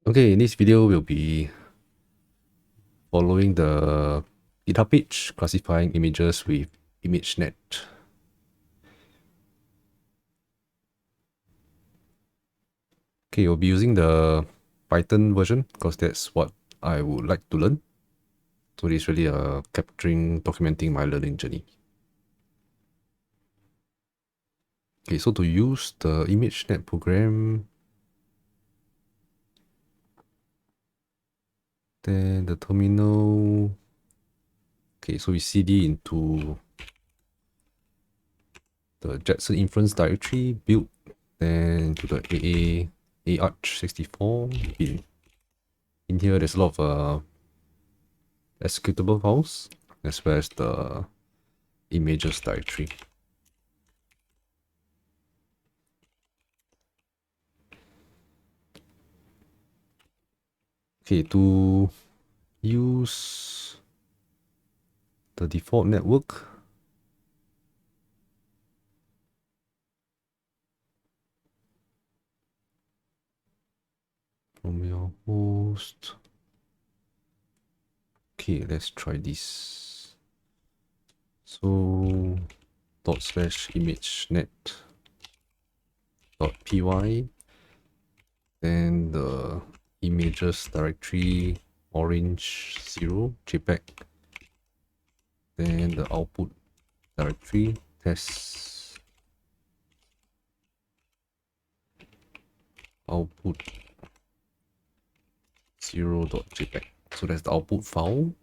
Okay, in this video, we'll be following the GitHub page, classifying images with imagenet. Okay, we'll be using the Python version because that's what I would like to learn. So it's really documenting my learning journey. Okay, so to use the imagenet program, then the terminal. Okay, so we cd into the Jetson inference directory, build, then to the arch64 bin. In here, there's a lot of executable files as well as the images directory. Okay, to use the default network, from your host. Okay, let's try this. So /imagenet.py, then the images directory orange 0 JPEG, then the output directory test output 0.jpg. So that's the output file.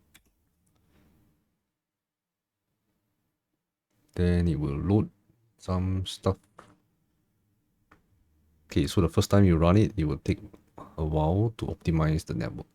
Then it will load some stuff. Okay, so the first time you run it, it will take a while to optimize the network.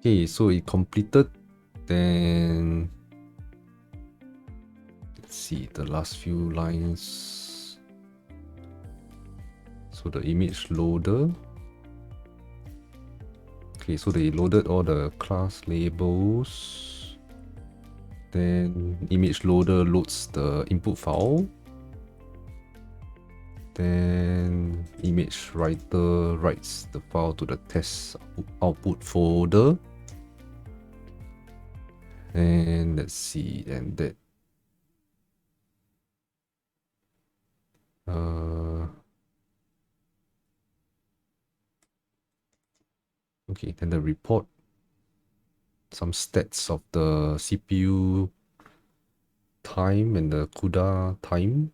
Okay, so it completed. Then let's see the last few lines. So the image loader. Okay, so they loaded all the class labels. Then image loader loads the input file. Then image writer writes the file to the test output folder. And let's see, and that okay, then the report, some stats of the CPU time and the CUDA time.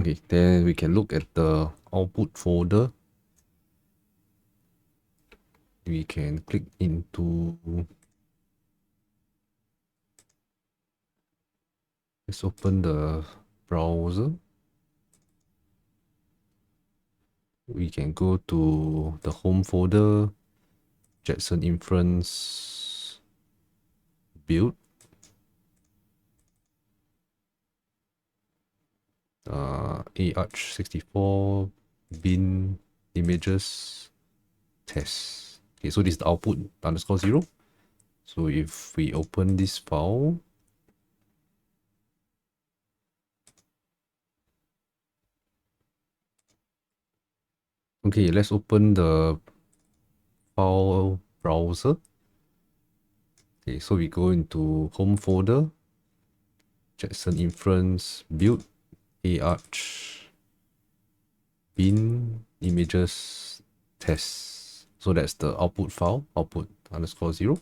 Okay, then we can look at the output folder. We can click into, let's open the browser. We can go to the home folder, Jetson Inference build. ARch64 bin images test. Okay, so this is the output _0. So if we open this file, okay, let's open the file browser. Okay, so we go into home folder, Jetson Inference build, ARch bin images test. So that's the output file, output _0.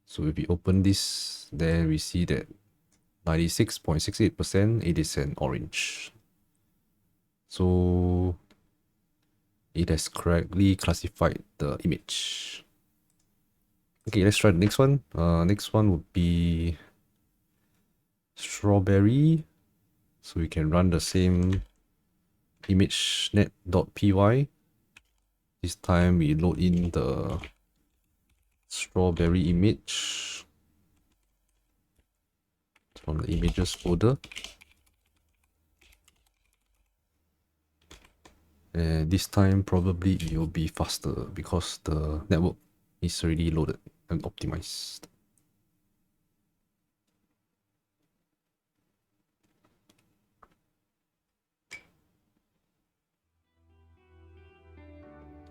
So if we open this, then we see that 96.68% it is an orange. So it has correctly classified the image. Okay, let's try the next one. Next one would be strawberry. So we can run the same imagenet.py. This time we load in the strawberry image from the images folder. And this time probably it will be faster because the network is already loaded and optimized.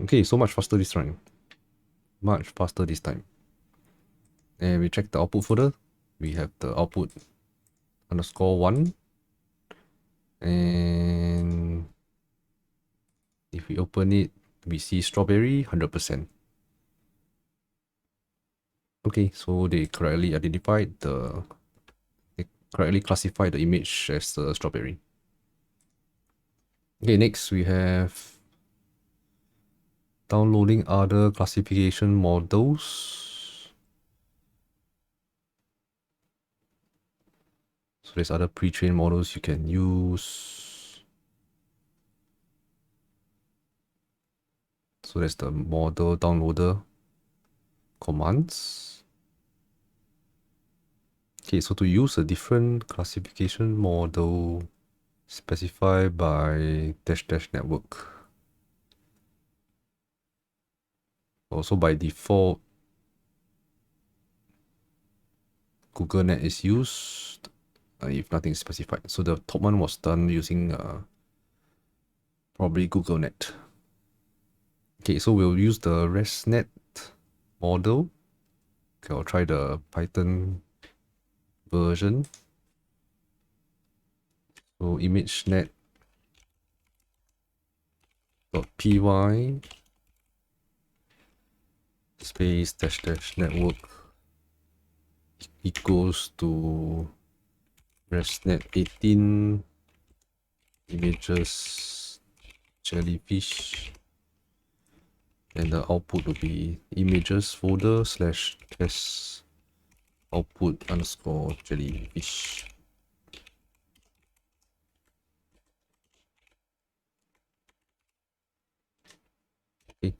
Okay, so much faster this time. Much faster this time. And we check the output folder. We have the output _1. And if we open it, we see strawberry 100%. Okay, so they correctly classified the image as strawberry. Okay, next we have downloading other classification models. So there's other pre-trained models you can use. So that's the model downloader commands. Okay, so to use a different classification model specified by -- network. Also by default, Google Net is used if nothing is specified. So the top one was done using probably Google Net. Okay, so we'll use the ResNet model. Okay, I'll try the Python version. So imagenet.py space -- network equals to ResNet 18 images jellyfish, and the output will be images folder / test output _jellyfish. Okay.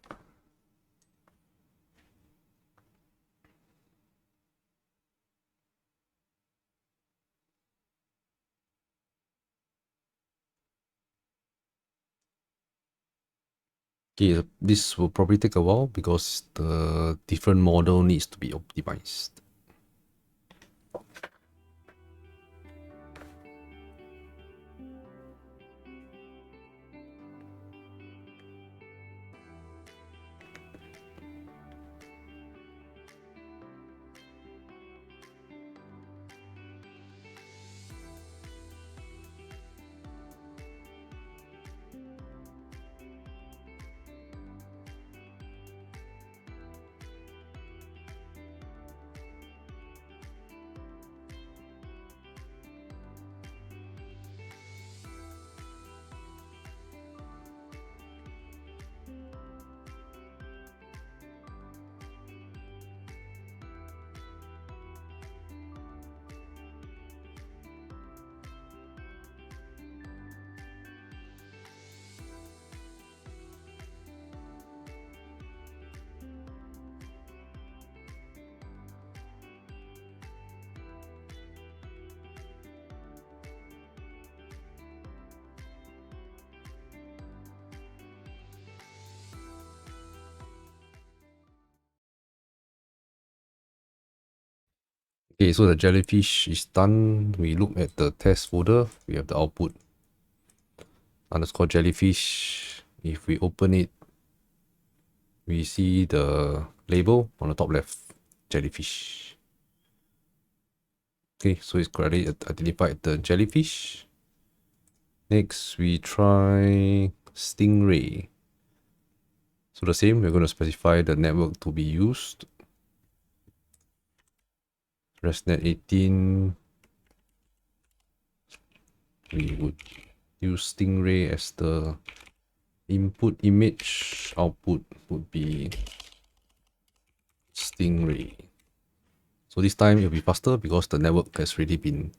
Okay, this will probably take a while because the different model needs to be optimized. Okay, so the jellyfish is done. We look at the test folder. We have the output underscore jellyfish. If we open it, we see the label on the top left, jellyfish. Okay, so it's correctly identified the jellyfish. Next, we try stingray. So the same, we're going to specify the network to be used. ResNet 18. We would use stingray as the input image. Output would be stingray. So this time it'll be faster because the network has already been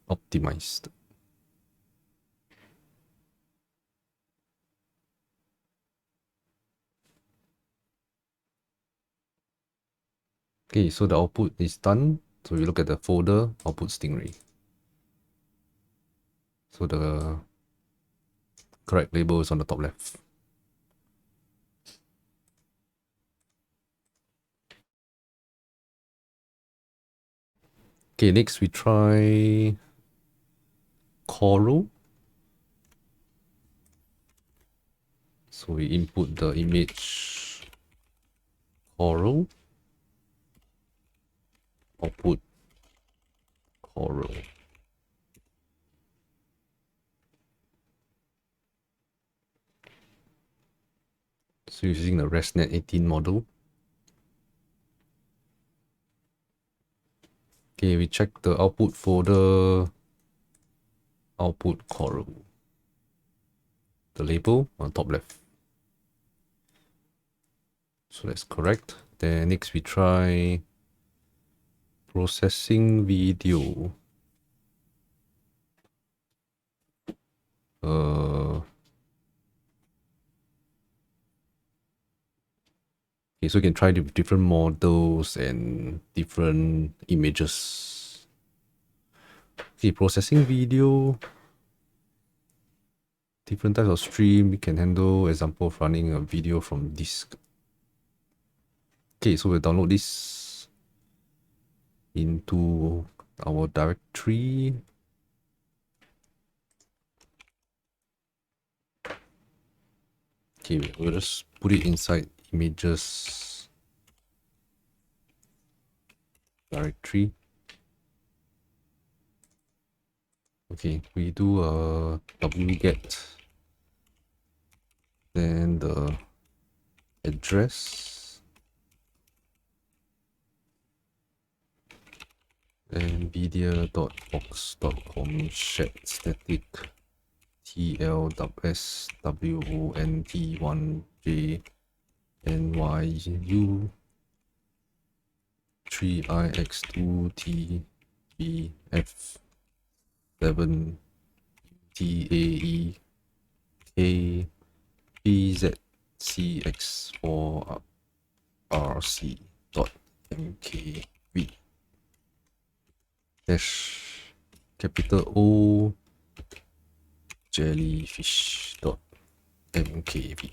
optimized. Okay, so the output is done. So we look at the folder, output stingray. So the correct label is on the top left. Okay, next we try coral. So we input the image coral, output coral. So using the ResNet 18 model. Okay, we check the output folder, output coral. The label on top left. So that's correct. Then next we try processing video. Okay, so you can try different models and different images. Okay, processing video. Different types of stream. We can handle example of running a video from disk. Okay, so we'll download this into our directory. Okay, we'll just put it inside images directory. Okay, we do a wget, then the address, nvidia.box.com shed static tl.swont1j nyu 3ix2tbf 7 tae pzcx4rc.mkv dash capital O jellyfish.mkv.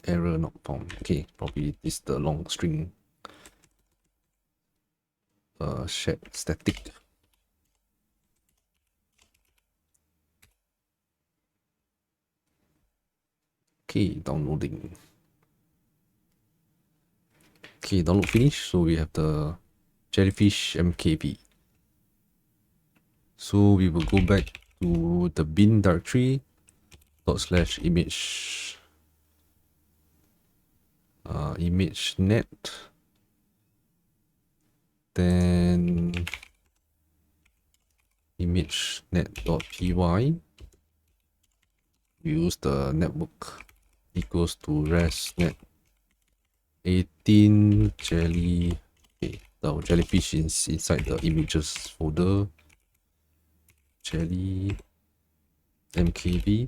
Error not found. Okay, probably this is the long string shed static. Okay, downloading. Okay, download finished. So we have the jellyfish mkv. So we will go back to the bin directory /image imagenet, then imagenet.py. We use the network equals to resnet 18 jelly. Okay, the jellyfish is inside the images folder. Jelly mkv.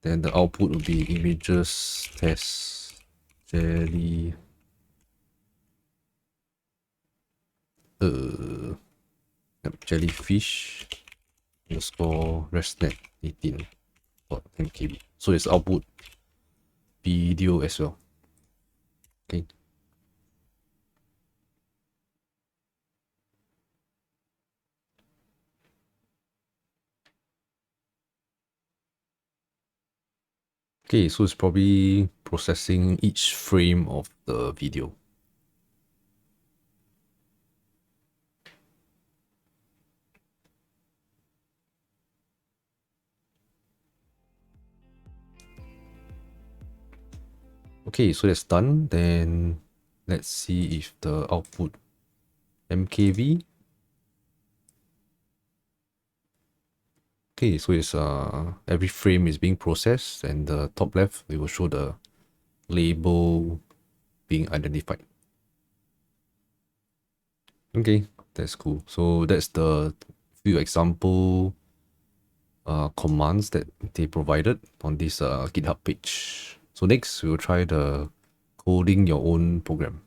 Then the output will be images test jelly jellyfish underscore resnet 18.mkv. So it's output video as well. Okay. Okay, so it's probably processing each frame of the video. Okay, so that's done. Then let's see if the output MKV. Okay, so it's every frame is being processed, and the top left we will show the label being identified. Okay, that's cool. So that's the few example commands that they provided on this GitHub page. So next we'll try the coding your own program.